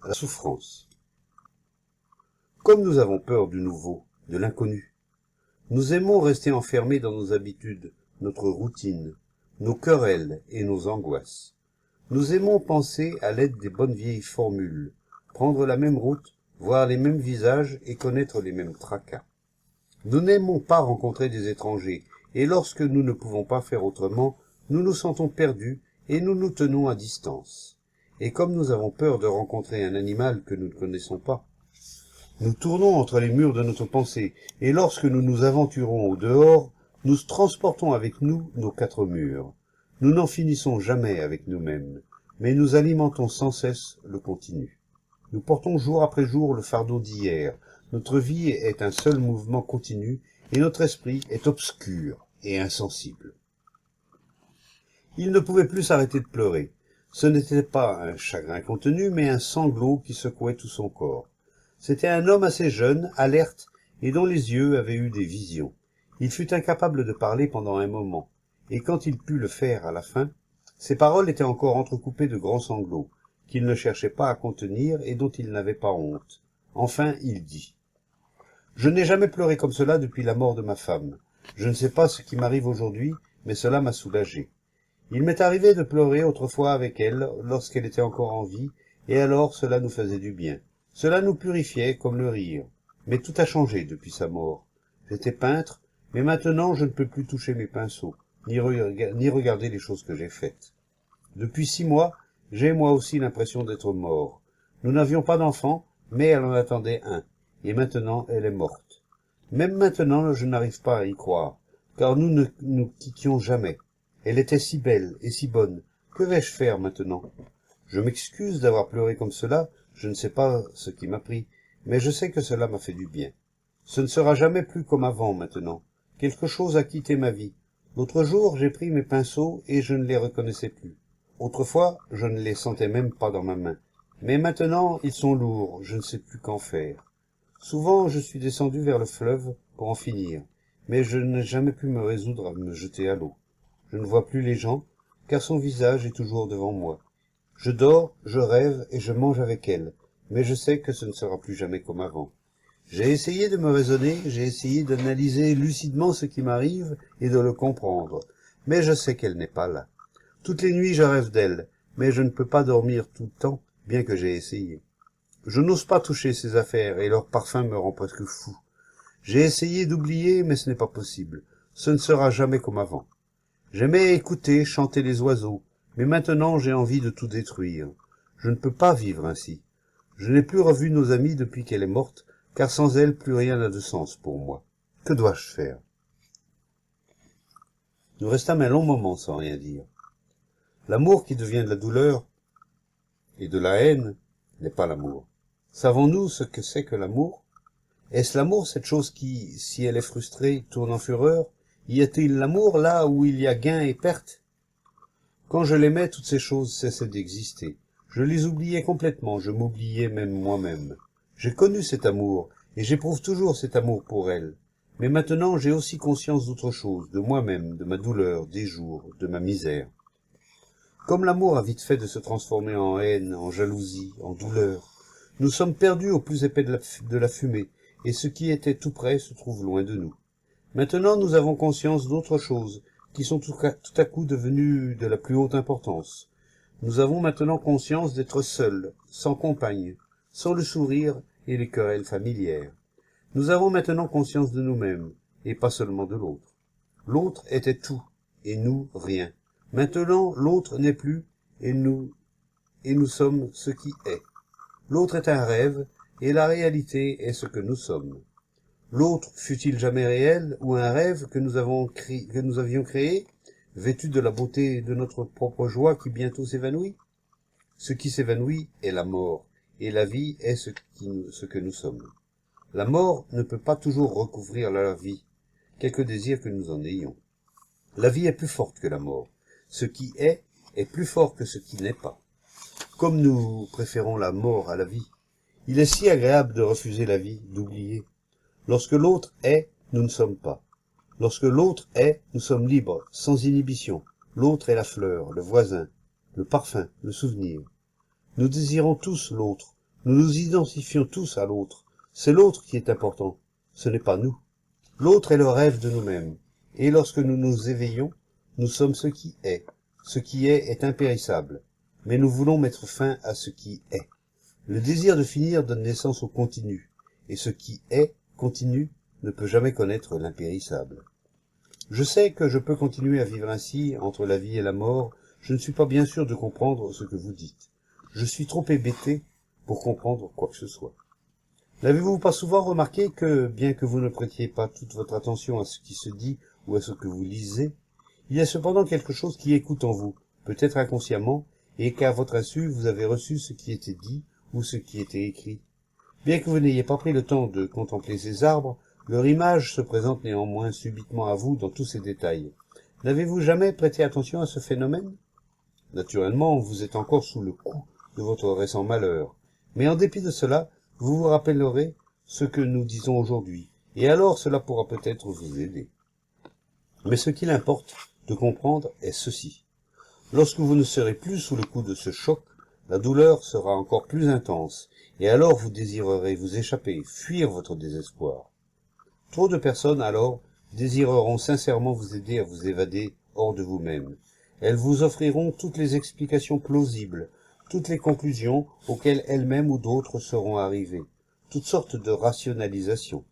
La souffrance. Comme nous avons peur du nouveau, de l'inconnu, nous aimons rester enfermés dans nos habitudes, notre routine, nos querelles et nos angoisses. Nous aimons penser à l'aide des bonnes vieilles formules, prendre la même route, voir les mêmes visages et connaître les mêmes tracas. Nous n'aimons pas rencontrer des étrangers, et lorsque nous ne pouvons pas faire autrement, nous nous sentons perdus et nous nous tenons à distance. Et comme nous avons peur de rencontrer un animal que nous ne connaissons pas, nous tournons entre les murs de notre pensée, et lorsque nous nous aventurons au dehors, nous transportons avec nous nos quatre murs. Nous n'en finissons jamais avec nous-mêmes, mais nous alimentons sans cesse le continu. Nous portons jour après jour le fardeau d'hier. Notre vie est un seul mouvement continu, et notre esprit est obscur et insensible. Il ne pouvait plus s'arrêter de pleurer. Ce n'était pas un chagrin contenu, mais un sanglot qui secouait tout son corps. C'était un homme assez jeune, alerte, et dont les yeux avaient eu des visions. Il fut incapable de parler pendant un moment, et quand il put le faire à la fin, ses paroles étaient encore entrecoupées de grands sanglots, qu'il ne cherchait pas à contenir et dont il n'avait pas honte. Enfin, il dit « Je n'ai jamais pleuré comme cela depuis la mort de ma femme. Je ne sais pas ce qui m'arrive aujourd'hui, mais cela m'a soulagé. Il m'est arrivé de pleurer autrefois avec elle, lorsqu'elle était encore en vie, et alors cela nous faisait du bien. Cela nous purifiait comme le rire. Mais tout a changé depuis sa mort. J'étais peintre, mais maintenant je ne peux plus toucher mes pinceaux, ni regarder les choses que j'ai faites. Depuis 6 mois, j'ai moi aussi l'impression d'être mort. Nous n'avions pas d'enfant, mais elle en attendait un, et maintenant elle est morte. Même maintenant, je n'arrive pas à y croire, car nous ne nous quittions jamais. Elle était si belle et si bonne. Que vais-je faire maintenant? Je m'excuse d'avoir pleuré comme cela, je ne sais pas ce qui m'a pris, mais je sais que cela m'a fait du bien. Ce ne sera jamais plus comme avant maintenant. Quelque chose a quitté ma vie. L'autre jour, j'ai pris mes pinceaux et je ne les reconnaissais plus. Autrefois, je ne les sentais même pas dans ma main. Mais maintenant, ils sont lourds, je ne sais plus qu'en faire. Souvent, je suis descendu vers le fleuve pour en finir, mais je n'ai jamais pu me résoudre à me jeter à l'eau. Je ne vois plus les gens, car son visage est toujours devant moi. Je dors, je rêve et je mange avec elle, mais je sais que ce ne sera plus jamais comme avant. J'ai essayé de me raisonner, j'ai essayé d'analyser lucidement ce qui m'arrive et de le comprendre, mais je sais qu'elle n'est pas là. Toutes les nuits je rêve d'elle, mais je ne peux pas dormir tout le temps, bien que j'ai essayé. Je n'ose pas toucher ses affaires et leur parfum me rend presque fou. J'ai essayé d'oublier, mais ce n'est pas possible. Ce ne sera jamais comme avant. J'aimais écouter, chanter les oiseaux, mais maintenant j'ai envie de tout détruire. Je ne peux pas vivre ainsi. Je n'ai plus revu nos amis depuis qu'elle est morte, car sans elle, plus rien n'a de sens pour moi. Que dois-je faire? Nous restâmes un long moment sans rien dire. L'amour qui devient de la douleur et de la haine n'est pas l'amour. Savons-nous ce que c'est que l'amour? Est-ce l'amour cette chose qui, si elle est frustrée, tourne en fureur? Y a-t-il l'amour là où il y a gain et perte? Quand je l'aimais, toutes ces choses cessaient d'exister. Je les oubliais complètement, je m'oubliais même moi-même. J'ai connu cet amour, et j'éprouve toujours cet amour pour elle. Mais maintenant, j'ai aussi conscience d'autre chose, de moi-même, de ma douleur, des jours, de ma misère. Comme l'amour a vite fait de se transformer en haine, en jalousie, en douleur, nous sommes perdus au plus épais de la fumée, et ce qui était tout près se trouve loin de nous. Maintenant, nous avons conscience d'autres choses, qui sont tout à coup devenues de la plus haute importance. Nous avons maintenant conscience d'être seuls, sans compagne, sans le sourire et les querelles familières. Nous avons maintenant conscience de nous-mêmes, et pas seulement de l'autre. L'autre était tout, et nous rien. Maintenant, l'autre n'est plus, et nous sommes ce qui est. L'autre est un rêve, et la réalité est ce que nous sommes. L'autre fut-il jamais réel, ou un rêve que nous avions créé, vêtu de la beauté de notre propre joie qui bientôt s'évanouit? Ce qui s'évanouit est la mort, et la vie est ce que nous sommes. La mort ne peut pas toujours recouvrir la vie, quelque désir que nous en ayons. La vie est plus forte que la mort. Ce qui est plus fort que ce qui n'est pas. Comme nous préférons la mort à la vie, il est si agréable de refuser la vie, d'oublier. Lorsque l'autre est, nous ne sommes pas. Lorsque l'autre est, nous sommes libres, sans inhibition. L'autre est la fleur, le voisin, le parfum, le souvenir. Nous désirons tous l'autre, Nous nous identifions tous à l'autre. C'est l'autre qui est important. Ce n'est pas nous. L'autre est le rêve de nous-mêmes. Et lorsque nous nous éveillons, nous sommes ce qui est. Ce qui est impérissable. Mais nous voulons mettre fin à ce qui est. Le désir de finir donne naissance au continu. Et ce qui est continu ne peut jamais connaître l'impérissable. Je sais que je peux continuer à vivre ainsi, entre la vie et la mort. Je ne suis pas bien sûr de comprendre ce que vous dites. Je suis trop hébété pour comprendre quoi que ce soit. N'avez-vous pas souvent remarqué que, bien que vous ne prêtiez pas toute votre attention à ce qui se dit ou à ce que vous lisez, il y a cependant quelque chose qui écoute en vous, peut-être inconsciemment, et qu'à votre insu vous avez reçu ce qui était dit ou ce qui était écrit. Bien que vous n'ayez pas pris le temps de contempler ces arbres, leur image se présente néanmoins subitement à vous dans tous ses détails. N'avez-vous jamais prêté attention à ce phénomène? Naturellement, vous êtes encore sous le coup de votre récent malheur, mais en dépit de cela, vous vous rappellerez ce que nous disons aujourd'hui, et alors cela pourra peut-être vous aider. Mais ce qu'il importe de comprendre est ceci. Lorsque vous ne serez plus sous le coup de ce choc, la douleur sera encore plus intense, et alors vous désirerez vous échapper, fuir votre désespoir. Trop de personnes, alors, désireront sincèrement vous aider à vous évader hors de vous-même. Elles vous offriront toutes les explications plausibles, toutes les conclusions auxquelles elles-mêmes ou d'autres seront arrivées, toutes sortes de rationalisations.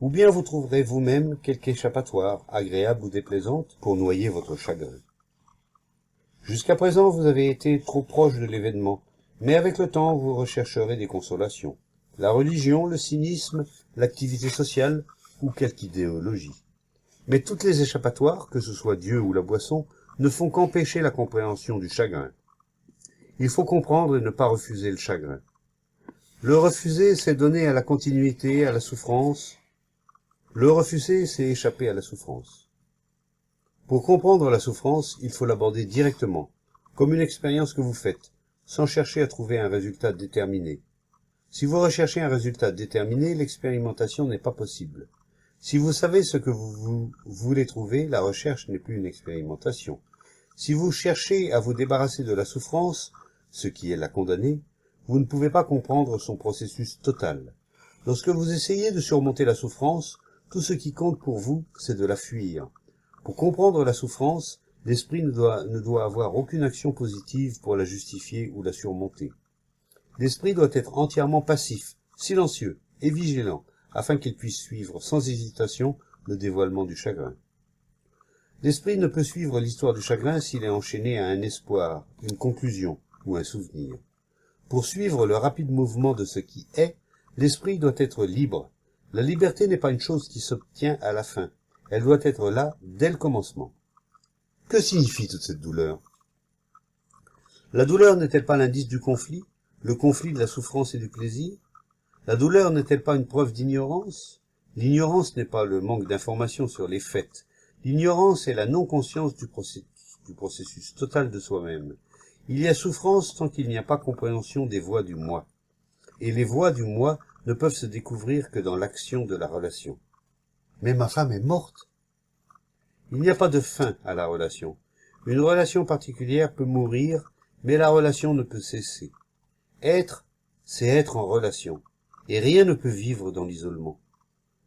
Ou bien vous trouverez vous-même quelque échappatoire, agréable ou déplaisante, pour noyer votre chagrin. Jusqu'à présent, vous avez été trop proche de l'événement, mais avec le temps, vous rechercherez des consolations. La religion, le cynisme, l'activité sociale, ou quelque idéologie. Mais toutes les échappatoires, que ce soit Dieu ou la boisson, ne font qu'empêcher la compréhension du chagrin. Il faut comprendre et ne pas refuser le chagrin. Le refuser, c'est donner à la continuité, à la souffrance. Le refuser, c'est échapper à la souffrance. Pour comprendre la souffrance, il faut l'aborder directement, comme une expérience que vous faites, sans chercher à trouver un résultat déterminé. Si vous recherchez un résultat déterminé, l'expérimentation n'est pas possible. Si vous savez ce que vous voulez trouver, la recherche n'est plus une expérimentation. Si vous cherchez à vous débarrasser de la souffrance, ce qui est la condamner, vous ne pouvez pas comprendre son processus total. Lorsque vous essayez de surmonter la souffrance, tout ce qui compte pour vous, c'est de la fuir. Pour comprendre la souffrance, l'esprit ne doit avoir aucune action positive pour la justifier ou la surmonter. L'esprit doit être entièrement passif, silencieux et vigilant, afin qu'il puisse suivre sans hésitation le dévoilement du chagrin. L'esprit ne peut suivre l'histoire du chagrin s'il est enchaîné à un espoir, une conclusion ou un souvenir. Pour suivre le rapide mouvement de ce qui est, l'esprit doit être libre. La liberté n'est pas une chose qui s'obtient à la fin. Elle doit être là dès le commencement. Que signifie toute cette douleur? La douleur n'est-elle pas l'indice du conflit, le conflit de la souffrance et du plaisir? La douleur n'est-elle pas une preuve d'ignorance? L'ignorance n'est pas le manque d'information sur les faits. L'ignorance est la non-conscience du processus total de soi-même. Il y a souffrance tant qu'il n'y a pas compréhension des voies du moi. Et les voies du moi ne peuvent se découvrir que dans l'action de la relation. Mais ma femme est morte. Il n'y a pas de fin à la relation. Une relation particulière peut mourir, mais la relation ne peut cesser. Être, c'est être en relation. Et rien ne peut vivre dans l'isolement.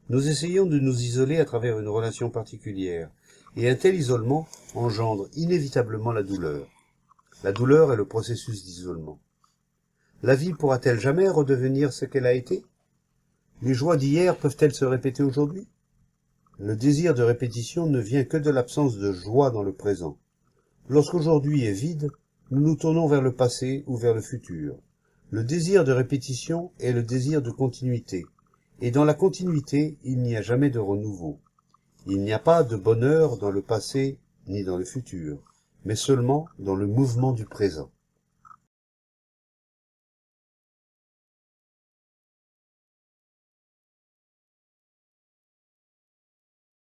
Nous essayons de nous isoler à travers une relation particulière, et un tel isolement engendre inévitablement la douleur. La douleur est le processus d'isolement. La vie pourra-t-elle jamais redevenir ce qu'elle a été? Les joies d'hier peuvent-elles se répéter aujourd'hui? Le désir de répétition ne vient que de l'absence de joie dans le présent. Lorsqu'aujourd'hui est vide, nous nous tournons vers le passé ou vers le futur. Le désir de répétition est le désir de continuité, et dans la continuité, il n'y a jamais de renouveau. Il n'y a pas de bonheur dans le passé ni dans le futur, mais seulement dans le mouvement du présent.